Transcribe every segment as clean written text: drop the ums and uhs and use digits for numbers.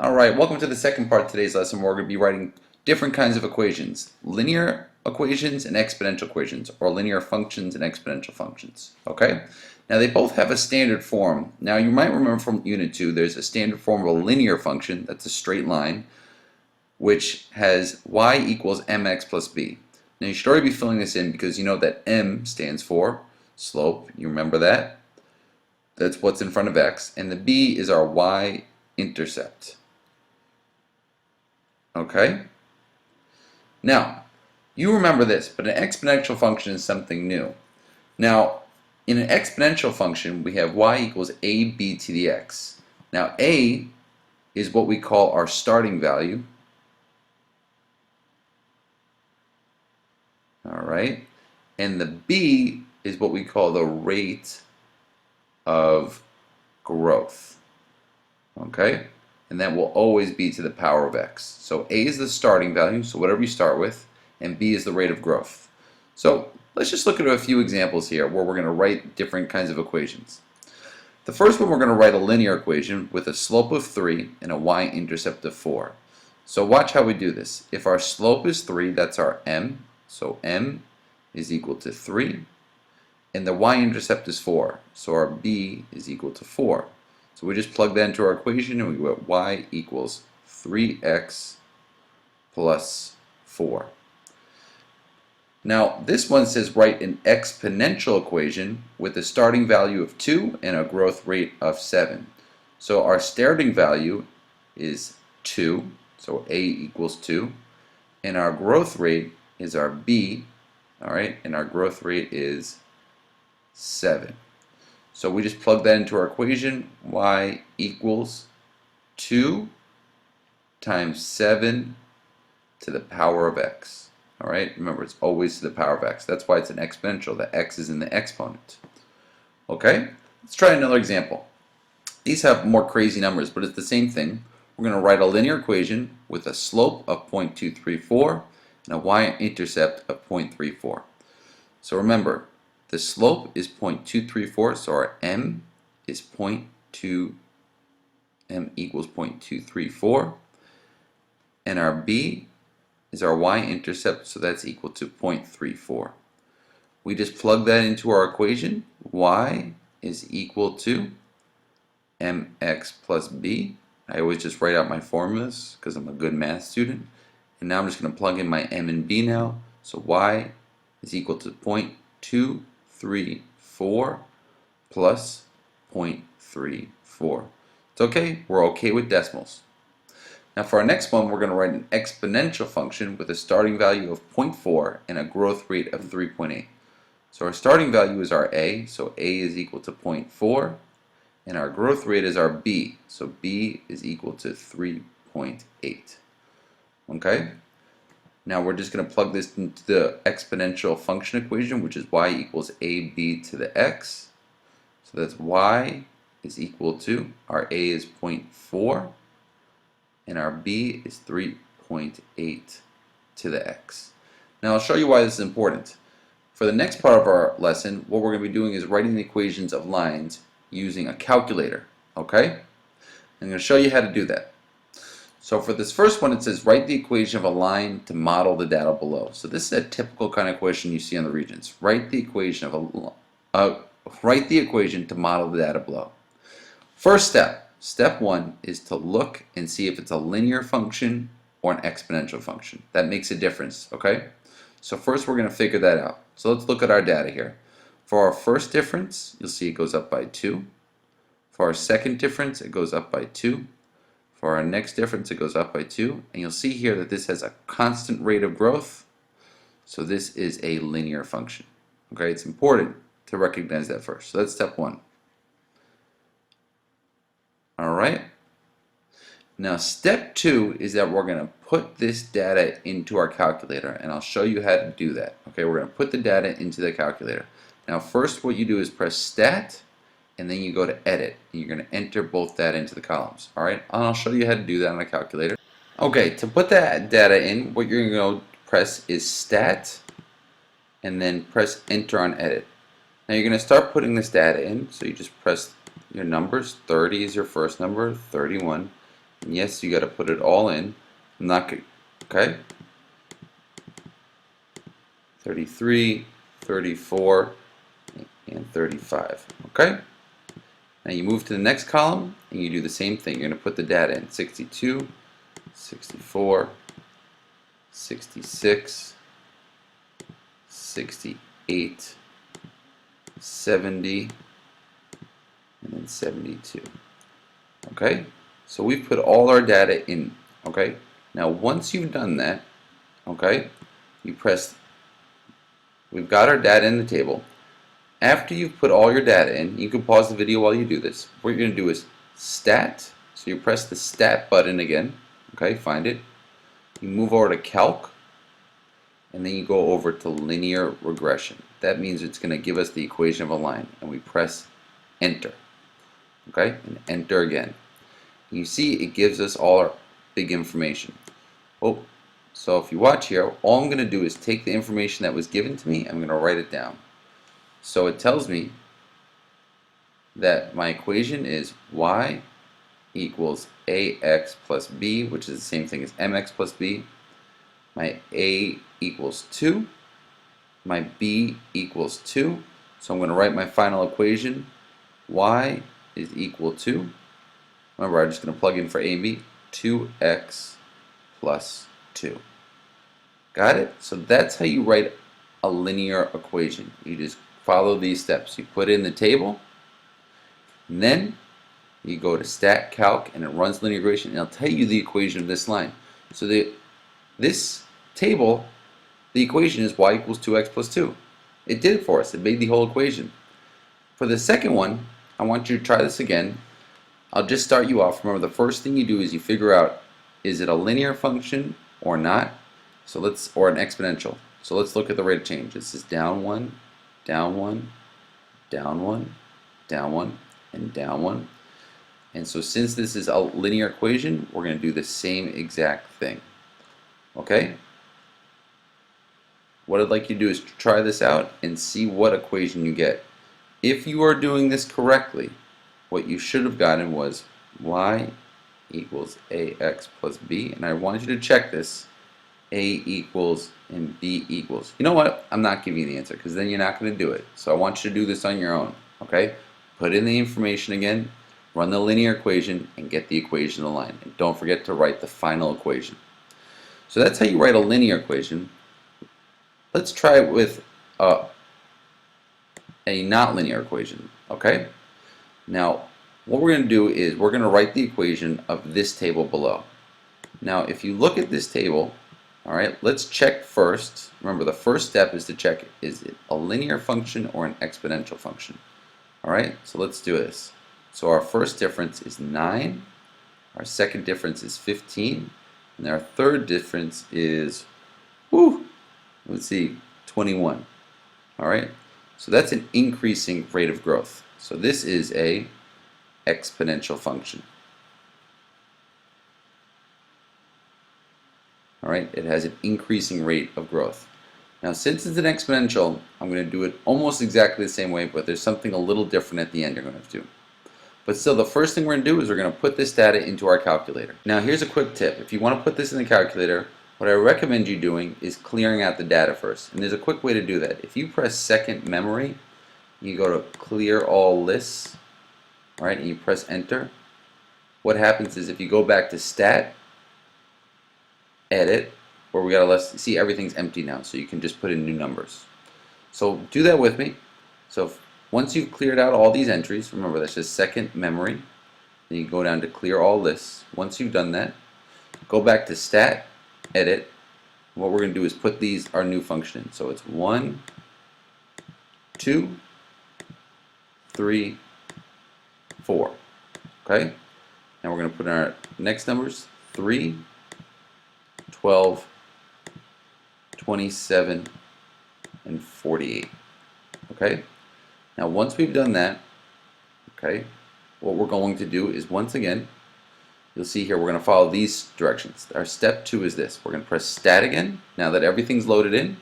Alright, welcome to the second part of today's lesson where we're going to be writing different kinds of equations. Linear equations and exponential equations, or linear functions and exponential functions. Okay? Now they both have a standard form. Now you might remember from Unit 2 there's a standard form of a linear function, that's a straight line, which has y equals mx plus b. Now you should already be filling this in because you know that m stands for slope, you remember that? That's what's in front of x, and the b is our y-intercept. Okay? Now, you remember this, but an exponential function is something new. Now, in an exponential function, we have y equals ab to the x. Now, a is what we call our starting value. Alright? And the b is what we call the rate of growth. Okay? And that will always be to the power of x. So a is the starting value, so whatever you start with, and b is the rate of growth. So let's just look at a few examples here where we're going to write different kinds of equations. The first one, we're going to write a linear equation with a slope of 3 and a y-intercept of 4. So watch how we do this. If our slope is 3, that's our m, so m is equal to 3, and the y-intercept is 4, so our b is equal to 4. So we just plug that into our equation and we get y equals 3x plus 4. Now this one says write an exponential equation with a starting value of 2 and a growth rate of 7. So our starting value is 2, so a equals 2, and our growth rate is our b, alright, and our growth rate is 7. So we just plug that into our equation, y equals 2 times 7 to the power of x. Alright, remember it's always to the power of x. That's why it's an exponential, the x is in the exponent. Okay, let's try another example. These have more crazy numbers, but it's the same thing. We're going to write a linear equation with a slope of 0.234 and a y-intercept of 0.34. So remember, the slope is 0.234, so our m is m equals 0.234, and our b is our y-intercept, so that's equal to 0.34. We just plug that into our equation. Y is equal to mx plus b. I always just write out my formulas because I'm a good math student. And now I'm just going to plug in my m and b now. So y is equal to 0.234 plus 0.34. It's okay, we're okay with decimals. Now for our next one, we're going to write an exponential function with a starting value of 0.4 and a growth rate of 3.8. So our starting value is our a, so a is equal to 0.4, and our growth rate is our b, so b is equal to 3.8. Okay? Now we're just going to plug this into the exponential function equation, which is y equals ab to the x. So that's y is equal to, our a is 0.4, and our b is 3.8 to the x. Now I'll show you why this is important. For the next part of our lesson, what we're going to be doing is writing the equations of lines using a calculator. Okay? I'm going to show you how to do that. So for this first one, it says write the equation of a line to model the data below. So this is a typical kind of question you see on the Regents. Write the equation to model the data below. First step, step 1 is to look and see if it's a linear function or an exponential function. That makes a difference, okay? So first we're going to figure that out. So let's look at our data here. For our first difference, you'll see it goes up by 2. For our second difference, it goes up by 2. For our next difference, it goes up by 2. And you'll see here that this has a constant rate of growth. So this is a linear function. Okay, it's important to recognize that first. So that's step 1. Alright. Now step 2 is that we're going to put this data into our calculator. And I'll show you how to do that. Okay, we're going to put the data into the calculator. Now first what you do is press stat, and then you go to edit, and you're going to enter both data into the columns. Alright, and I'll show you how to do that on a calculator. Okay, to put that data in, what you're going to press is stat, and then press enter on edit. Now you're going to start putting this data in, so you just press your numbers. 30 is your first number, 31, And yes, you got to put it all in. I'm not going. Okay. 33, 34, and 35. Okay. Now you move to the next column and you do the same thing. You're going to put the data in 62, 64, 66, 68, 70, and then 72. Okay, so we've put all our data in. Okay, now once you've done that, okay, you press, we've got our data in the table. After you've put all your data in, you can pause the video while you do this. What you're going to do is stat, so you press the stat button again. Okay, find it. You move over to calc, and then you go over to linear regression. That means it's going to give us the equation of a line, and we press enter. Okay, and enter again. You see it gives us all our big information. Oh, so if you watch here, all I'm going to do is take the information that was given to me, I'm going to write it down. So it tells me that my equation is y equals ax plus b, which is the same thing as mx plus b. My a equals 2. My b equals 2. So I'm going to write my final equation. Y is equal to, remember I'm just going to plug in for a and b, 2x plus 2. Got it? So that's how you write a linear equation. You just follow these steps. You put in the table, and then you go to stat calc, and it runs linear regression, and it'll tell you the equation of this line. So this table, the equation is y equals 2x plus 2. It did it for us. It made the whole equation. For the second one, I want you to try this again. I'll just start you off. Remember, the first thing you do is you figure out, is it a linear function or not? So or an exponential. So let's look at the rate of change. This is down 1, down 1, down 1, down 1, and down 1. And so since this is a linear equation, we're going to do the same exact thing. Okay? What I'd like you to do is try this out and see what equation you get. If you are doing this correctly, what you should have gotten was y equals ax plus b, and I want you to check this. A equals and b equals. You know what? I'm not giving you the answer because then you're not going to do it. So I want you to do this on your own. Okay? Put in the information again, run the linear equation, and get the equation of the line. And don't forget to write the final equation. So that's how you write a linear equation. Let's try it with a not linear equation. Okay? Now, what we're going to do is we're going to write the equation of this table below. Now, if you look at this table, all right, let's check first. Remember, the first step is to check, is it a linear function or an exponential function? All right, so let's do this. So our first difference is 9. Our second difference is 15. And our third difference is, let's see, 21. All right, so that's an increasing rate of growth. So this is a exponential function. All right, it has an increasing rate of growth. Now, since it's an exponential, I'm going to do it almost exactly the same way, but there's something a little different at the end you're going to have to do. But still, the first thing we're going to do is we're going to put this data into our calculator. Now, here's a quick tip. If you want to put this in the calculator, what I recommend you doing is clearing out the data first. And there's a quick way to do that. If you press second memory, you go to clear all lists, all right, and you press enter. What happens is if you go back to stat, edit, where we gotta see everything's empty now, so you can just put in new numbers. So do that with me. So once you've cleared out all these entries, remember that's just second memory, then you go down to clear all lists. Once you've done that, go back to stat, edit. What we're gonna do is put our new function in. So it's 1, 2, 3, 4. Okay? Now we're going to put in our next numbers, 3, 12, 27, and 48. Okay? Now once we've done that, okay, what we're going to do is once again, you'll see here we're going to follow these directions. Our step 2 is this. We're going to press stat again. Now that everything's loaded in,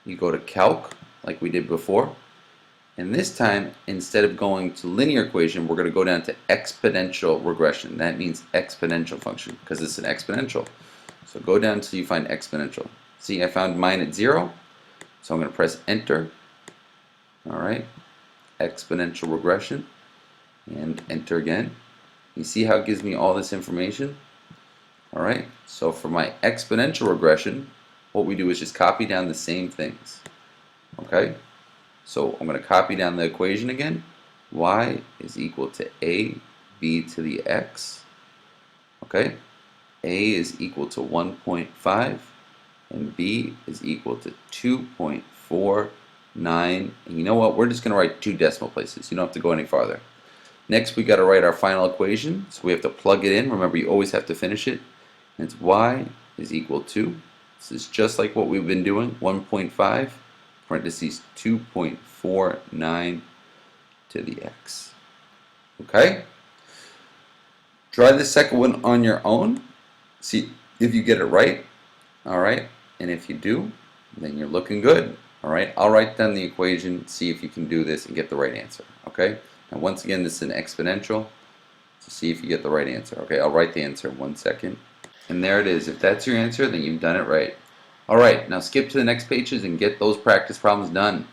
you go to calc like we did before. And this time, instead of going to linear equation, we're going to go down to exponential regression. That means exponential function because it's an exponential. So go down until you find exponential. See, I found mine at 0, so I'm going to press enter. Alright, exponential regression, and enter again. You see how it gives me all this information? Alright, so for my exponential regression, what we do is just copy down the same things. Okay, so I'm going to copy down the equation again. Y is equal to AB to the x. Okay, A is equal to 1.5 and B is equal to 2.49. And you know what? We're just going to write 2 decimal places. You don't have to go any farther. Next, we got to write our final equation. So we have to plug it in. Remember, you always have to finish it. And it's y is equal to, this is just like what we've been doing, 1.5 parentheses 2.49 to the x. Okay? Try the second one on your own. See if you get it right. Alright? And if you do, then you're looking good. Alright? I'll write down the equation, see if you can do this and get the right answer. Okay? Now once again, this is an exponential. So see if you get the right answer. Okay, I'll write the answer in 1 second. And there it is. If that's your answer, then you've done it right. Alright, now skip to the next pages and get those practice problems done.